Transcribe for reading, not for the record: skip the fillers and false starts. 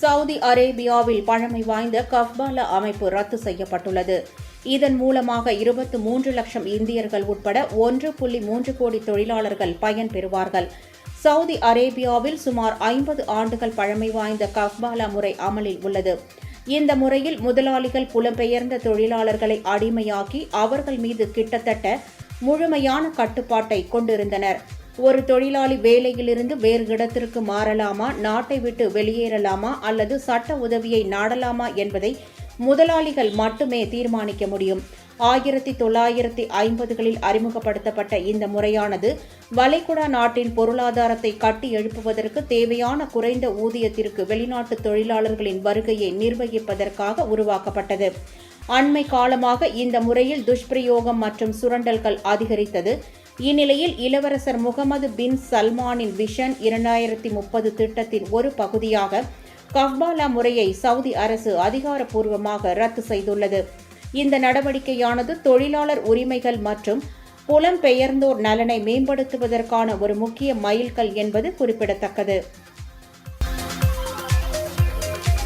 Saudi அரேபியாவில் பழமை வாய்ந்த கஃபாலா அமைப்பு ரத்து செய்யப்பட்டுள்ளது. இதன் மூலமாக 23 லட்சம் இந்தியர்கள் உட்பட 1.3 கோடி தொழிலாளர்கள் பயன்பெறுவார்கள். சவுதி அரேபியாவில் சுமார் 50 ஆண்டுகள் பழமை வாய்ந்த கஃபாலா முறை அமலில் உள்ளது. இந்த முறையில் முதலாளிகள் புலம்பெயர்ந்த தொழிலாளர்களை அடிமையாக்கி அவர்கள் மீது கிட்டத்தட்ட முழுமையான கட்டுப்பாட்டை கொண்டிருந்தனர். ஒரு தொழிலாளி வேலையிலிருந்து வேறு இடத்திற்கு மாறலாமா, நாட்டை விட்டு வெளியேறலாமா அல்லது சட்ட உதவியை நாடலாமா என்பதை முதலாளிகள் மட்டுமே தீர்மானிக்க முடியும். 1950களில் அறிமுகப்படுத்தப்பட்ட இந்த முறையானது வளைகுடா நாட்டின் பொருளாதாரத்தை கட்டி எழுப்புவதற்கு தேவையான குறைந்த ஊதியத்திற்கு வெளிநாட்டு தொழிலாளர்களின் வருகையை நிர்வகிப்பதற்காக உருவாக்கப்பட்டது. அண்மை காலமாக இந்த முறையில் துஷ்பிரயோகம் மற்றும் சுரண்டல்கள் அதிகரித்தது. இந்நிலையில் இளவரசர் முகமது பின் சல்மானின் விஷன் 2030 திட்டத்தின் ஒரு பகுதியாக கஃபாலா முறையை சவுதி அரசு அதிகாரப்பூர்வமாக ரத்து செய்துள்ளது. இந்த நடவடிக்கையானது தொழிலாளர் உரிமைகள் மற்றும் புலம்பெயர்ந்தோர் நலனை மேம்படுத்துவதற்கான ஒரு முக்கிய மைல்கல் என்பது குறிப்பிடத்தக்கது.